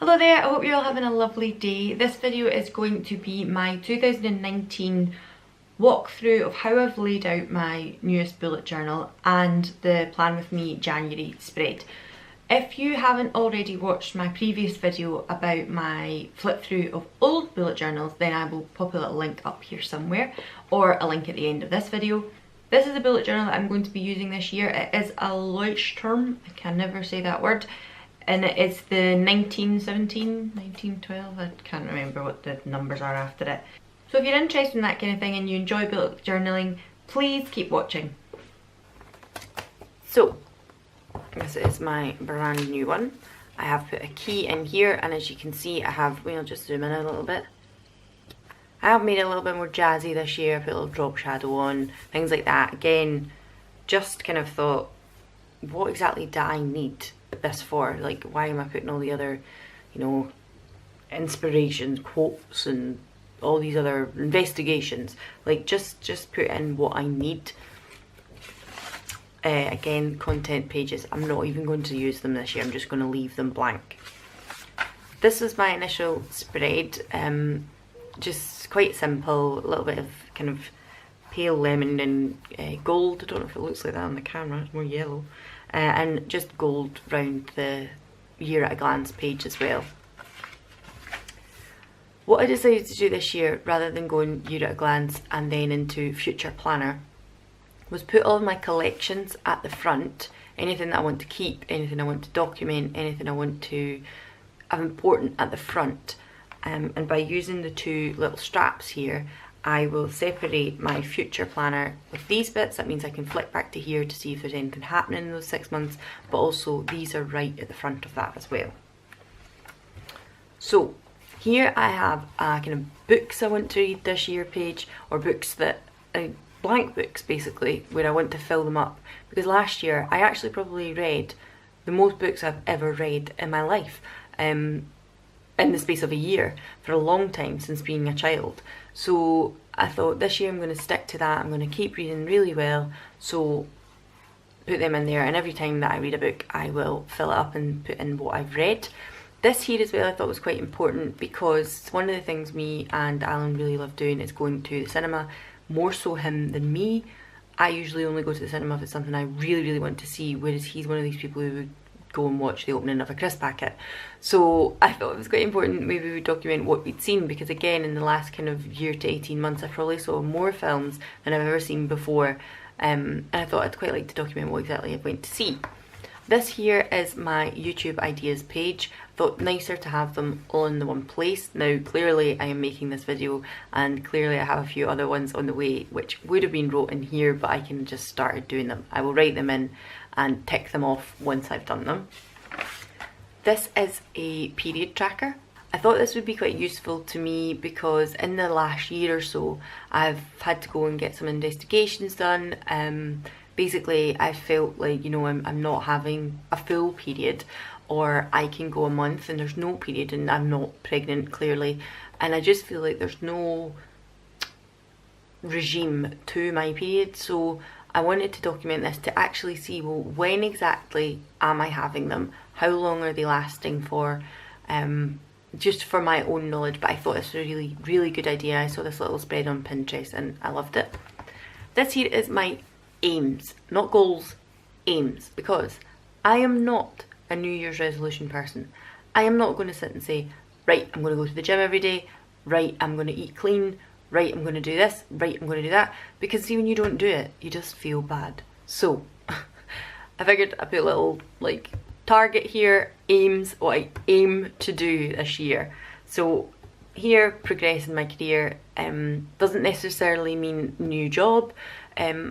Hello there, I hope you're all having a lovely day. This video is going to be my 2019 walkthrough of how I've laid out my newest bullet journal and the Plan With Me January spread. If you haven't already watched my previous video about my flip through of old bullet journals, then I will pop a little link up here somewhere, or a link at the end of this video. This is a bullet journal that I'm going to be using this year. It is a Leuchtturm, I can never say that word. And it is the 1917, 1912, I can't remember what the numbers are after it. So if you're interested in that kind of thing and you enjoy bullet journaling, please keep watching. So, this is my brand new one. I have put a key in here, and as you can see I have, I'll just zoom in a little bit. I have made it a little bit more jazzy this year, put a little drop shadow on, things like that. Again, just kind of thought, what exactly do I need this for? Like, why am I putting all the other, inspirations, quotes and all these other investigations? Like, just put in what I need. Again, content pages, I'm not even going to use them this year, I'm just going to leave them blank. This is my initial spread, just quite simple, a little bit of kind of pale lemon and gold. I don't know if it looks like that on the camera, it's more yellow. And just gold round the year at a glance page as well. What I decided to do this year, rather than going year at a glance and then into future planner, was put all of my collections at the front. Anything that I want to keep, anything I want to document, anything I want to have important at the front. And by using the two little straps here, I will separate my future planner with these bits. That means I can flick back to here to see if there's anything happening in those 6 months, but also these are right at the front of that as well. So here I have kind of books I want to read this year page, or books that, blank books basically, where I want to fill them up. Because last year I actually probably read the most books I've ever read in my life. In the space of a year, for a long time, since being a child. So I thought this year I'm going to stick to that. I'm going to keep reading really well, so put them in there, and every time that I read a book I will fill it up and put in what I've read. This here as well I thought was quite important, because one of the things me and Alan really love doing is going to the cinema, more so him than me. I usually only go to the cinema if it's something I really want to see, whereas he's one of these people who would go and watch the opening of a crisp packet. So I thought it was quite important maybe we document what we'd seen, because again, in the last kind of year to 18 months I probably saw more films than I've ever seen before, and I thought I'd quite like to document what exactly I went to see. This here is my YouTube ideas page. I thought nicer to have them all in the one place. Now clearly I am making this video, and clearly I have a few other ones on the way which would have been wrote in here, but I can just started doing them. I will write them in and tick them off once I've done them. This is a period tracker. I thought this would be quite useful to me because in the last year or so I've had to go and get some investigations done. Basically I felt like, I'm not having a full period, or I can go a month and there's no period and I'm not pregnant clearly, and I just feel like there's no regime to my period. So I wanted to document this to actually see, well, when exactly am I having them? How long are they lasting for? Just for my own knowledge, but I thought this was a really good idea. I saw this little spread on Pinterest and I loved it. This here is my aims, not goals, aims, because I am not a New Year's resolution person. I am not going to sit and say, right, I'm going to go to the gym every day, right, I'm going to eat clean, right, I'm going to do this, right, I'm going to do that, because see, when you don't do it, you just feel bad. So I figured I'd put a little target here, aims, what I aim to do this year. So here, progress in my career, doesn't necessarily mean new job,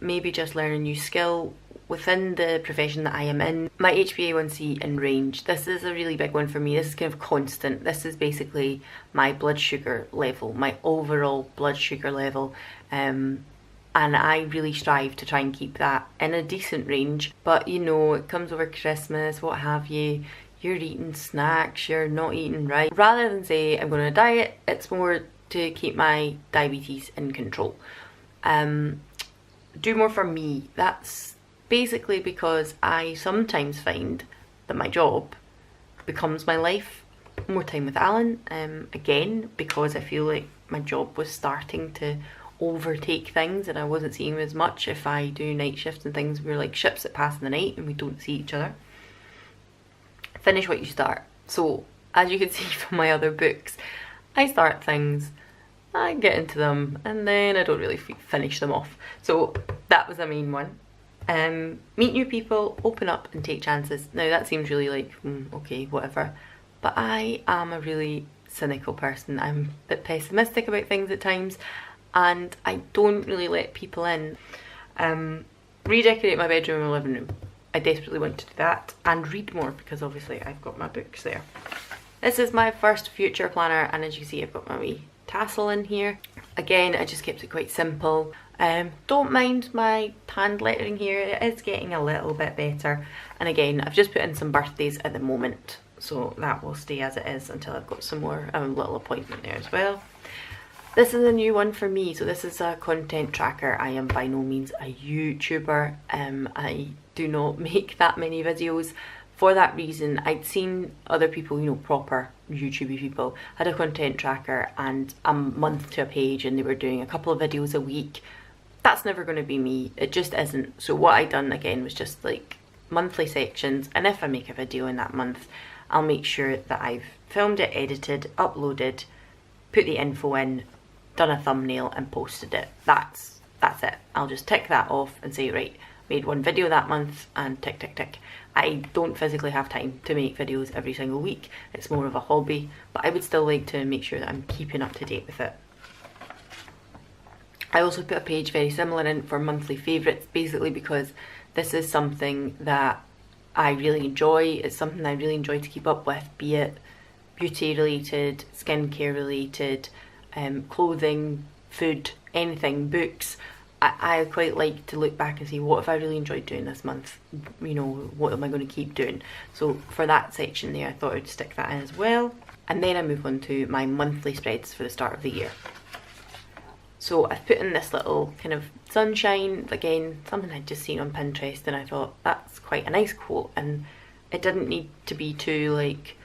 maybe just learn a new skill within the profession that I am in. My HbA1c in range, this is a really big one for me. This is kind of constant. This is basically my blood sugar level, my overall blood sugar level, and I really strive to try and keep that in a decent range. But it comes over Christmas, what have you, you're eating snacks, you're not eating right. Rather than say I'm going to diet, it's more to keep my diabetes in control. Do more for me. That's basically because I sometimes find that my job becomes my life. more time with Alan, again, because I feel like my job was starting to overtake things and I wasn't seeing him as much. If I do night shifts and things, we're like ships that pass in the night and we don't see each other. Finish what you start. So as you can see from my other books, I start things, I get into them, and then I don't really finish them off. So that was the main one. Meet new people, open up and take chances. Now that seems really like, okay, whatever. But I am a really cynical person. I'm a bit pessimistic about things at times, and I don't really let people in. Redecorate my bedroom and living room. I desperately want to do that, and read more, because obviously I've got my books there. This is my first future planner, and as you can see I've got my wee tassel in here. Again, I just kept it quite simple. Don't mind my hand lettering here, it is getting a little bit better. And again, I've just put in some birthdays at the moment, so that will stay as it is until I've got some more, little appointment there as well. This is a new one for me, so this is a content tracker. I am by no means a YouTuber. I do not make that many videos. For that reason, I'd seen other people, you know, proper YouTubey people, had a content tracker and a month to a page, and they were doing a couple of videos a week. That's never going to be me. It just isn't. So what I done again was just like monthly sections, and if I make a video in that month, I'll make sure that I've filmed it, edited, uploaded, put the info in, done a thumbnail and posted it. That's it. I'll just tick that off and say, right, made one video that month, and tick tick tick. I don't physically have time to make videos every single week. It's more of a hobby, but I would still like to make sure that I'm keeping up to date with it. I also put a page very similar in for monthly favourites, basically because this is something that I really enjoy. It's something I really enjoy to keep up with, be it beauty related, skincare related, clothing, food, anything, books. I quite like to look back and see, what have I really enjoyed doing this month? You know, what am I going to keep doing? So for that section there, I thought I'd stick that in as well. And then I move on to my monthly spreads for the start of the year. So I've put in this little kind of sunshine, again, something I'd just seen on Pinterest, and I thought that's quite a nice quote, and it didn't need to be too like,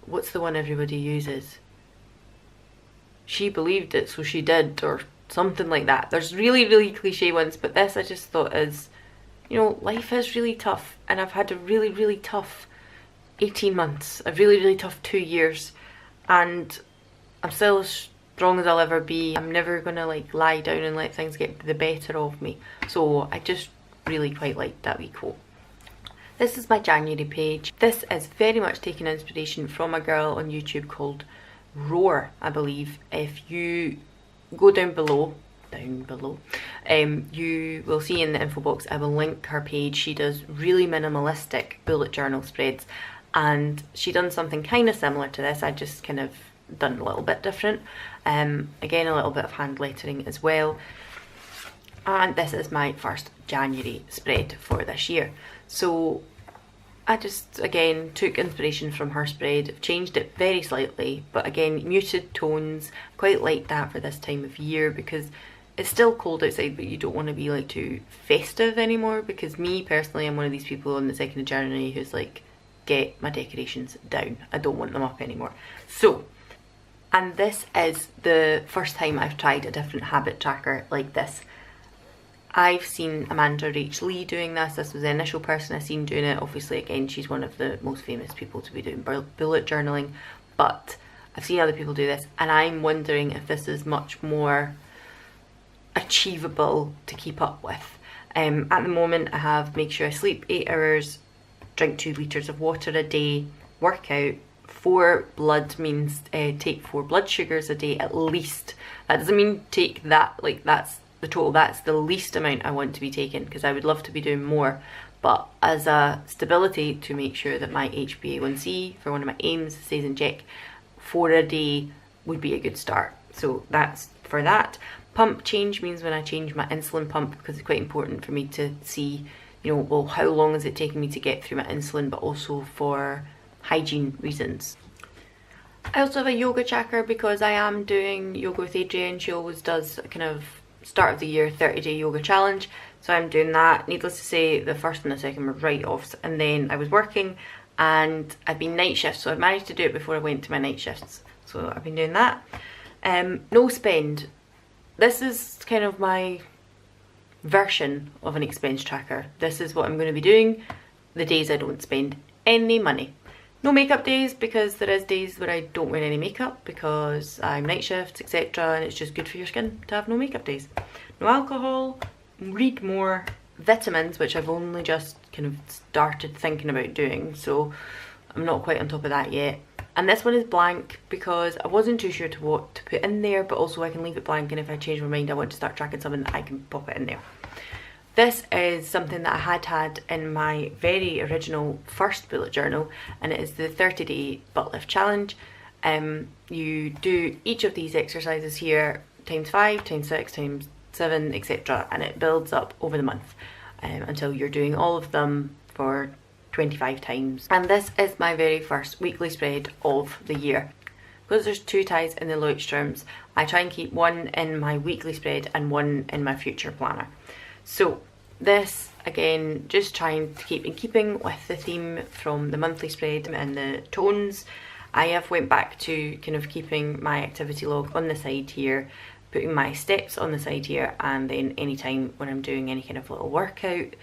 what's the one everybody uses? She believed it, so she did, or something like that. There's really, really cliche ones, but this I just thought is, you know, life is really tough, and I've had a really, really tough 18 months, a really, really tough 2 years, and I'm still as strong as I'll ever be. I'm never gonna like lie down and let things get the better of me. So I just really quite liked that wee quote. This is my January page. This is very much taking inspiration from a girl on YouTube called Roar, I believe. If you go down below, you will see in the info box, I will link her page. She does really minimalistic bullet journal spreads, and she done something kind of similar to this. I just kind of done a little bit different. Again, a little bit of hand lettering as well. And this is my first January spread for this year. So I just, again, took inspiration from her spread, changed it very slightly, but again, muted tones. Quite like that for this time of year, because it's still cold outside, but you don't want to be like too festive anymore, because me personally, I'm one of these people on the 2nd of January who's like, get my decorations down. I don't want them up anymore. So, and this is the first time I've tried a different habit tracker like this. I've seen Amanda Rach Lee doing this. This was the initial person I've seen doing it. Obviously, again, she's one of the most famous people to be doing bullet journaling, but I've seen other people do this, and I'm wondering if this is much more achievable to keep up with. At the moment, I have make sure I sleep 8 hours, drink 2 litres of water a day, work out. 4 blood means take 4 blood sugars a day at least. That doesn't mean take that, like that's the total, that's the least amount I want to be taking, because I would love to be doing more, but as a stability to make sure that my HbA1c for one of my aims stays in check, 4 a day would be a good start. So that's for that. Pump change means when I change my insulin pump, because it's quite important for me to see, you know, well, how long is it taking me to get through my insulin, but also for hygiene reasons. I also have a yoga tracker because I am doing yoga with Adrienne. She always does a kind of start of the year 30-day yoga challenge, so I'm doing that. Needless to say, the first and the second were write-offs, and then I was working and I've been night shifts, so I've managed to do it before I went to my night shifts. So I've been doing that. No spend. This is kind of my version of an expense tracker. This is what I'm going to be doing the days I don't spend any money. No makeup days, because there is days where I don't wear any makeup because I'm night shifts, etc., and it's just good for your skin to have no makeup days. No alcohol, read more, vitamins, which I've only just kind of started thinking about doing, so I'm not quite on top of that yet. And this one is blank because I wasn't too sure to what to put in there, but also I can leave it blank, and if I change my mind I want to start tracking something, I can pop it in there. This is something that I had in my very original first bullet journal, and it is the 30-day butt lift challenge. You do each of these exercises here times 5, times 6, times 7, etc., and it builds up over the month until you're doing all of them for 25 times. And this is my very first weekly spread of the year. Because there's 2 ties in the Leuchtturms, I try and keep one in my weekly spread and one in my future planner. So this, again, just trying to keep in keeping with the theme from the monthly spread and the tones. I have went back to kind of keeping my activity log on the side here, putting my steps on the side here, and then anytime when I'm doing any kind of little workout,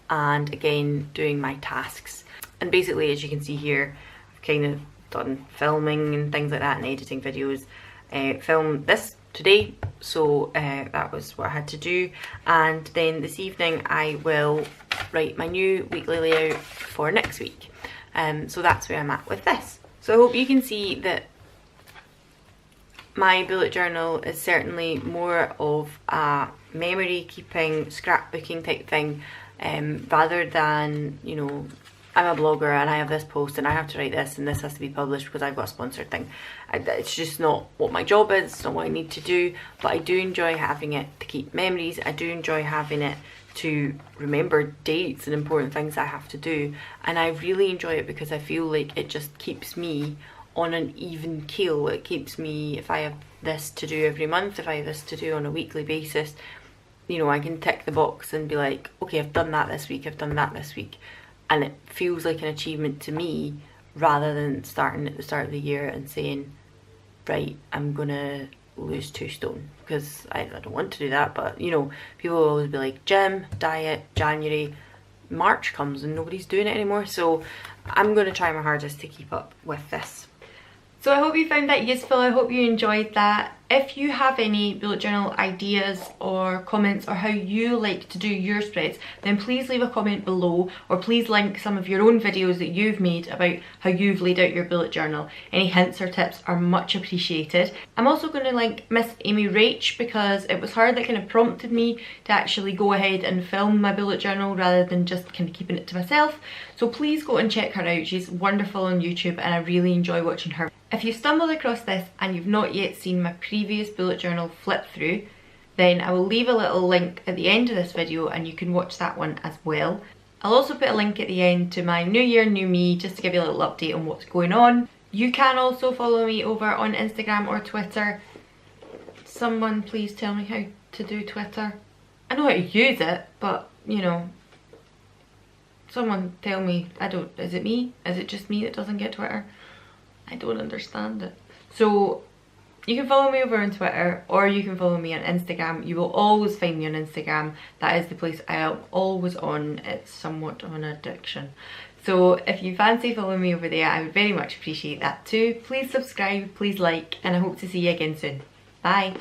and again doing my tasks. And basically, as you can see here, I've kind of done filming and things like that and editing videos. Filmed this today, so that was what I had to do, and then this evening I will write my new weekly layout for next week. So that's where I'm at with this. So I hope you can see that my bullet journal is certainly more of a memory keeping, scrapbooking type thing, rather than, you know, I'm a blogger and I have this post and I have to write this and this has to be published because I've got a sponsored thing. It's just not what my job is, it's not what I need to do, but I do enjoy having it to keep memories. I do enjoy having it to remember dates and important things I have to do, and I really enjoy it because I feel like it just keeps me on an even keel. It keeps me, if I have this to do every month, if I have this to do on a weekly basis, you know, I can tick the box and be like, okay, I've done that this week, I've done that this week. And it feels like an achievement to me, rather than starting at the start of the year and saying, right, I'm gonna lose 2 stone, because I don't want to do that. But you know, people will always be like, gym, diet, January, March comes and nobody's doing it anymore, so I'm gonna try my hardest to keep up with this. So I hope you found that useful, I hope you enjoyed that. If you have any bullet journal ideas or comments or how you like to do your spreads, then please leave a comment below, or please link some of your own videos that you've made about how you've laid out your bullet journal. Any hints or tips are much appreciated. I'm also going to link Miss Amy Rach, because it was her that kind of prompted me to actually go ahead and film my bullet journal rather than just kind of keeping it to myself. So please go and check her out, she's wonderful on YouTube and I really enjoy watching her. If you stumbled across this and you've not yet seen my previous bullet journal flip through, then I will leave a little link at the end of this video and you can watch that one as well. I'll also put a link at the end to my New Year, New Me, just to give you a little update on what's going on. You can also follow me over on Instagram or Twitter. Someone please tell me how to do Twitter. I know how to use it, but you know, someone tell me. I don't, is it me? Is it just me that doesn't get Twitter? I don't understand it. So you can follow me over on Twitter, or you can follow me on Instagram. You will always find me on Instagram. That is the place I am always on. It's somewhat of an addiction. So if you fancy following me over there, I would very much appreciate that too. Please subscribe, please like, and I hope to see you again soon. Bye.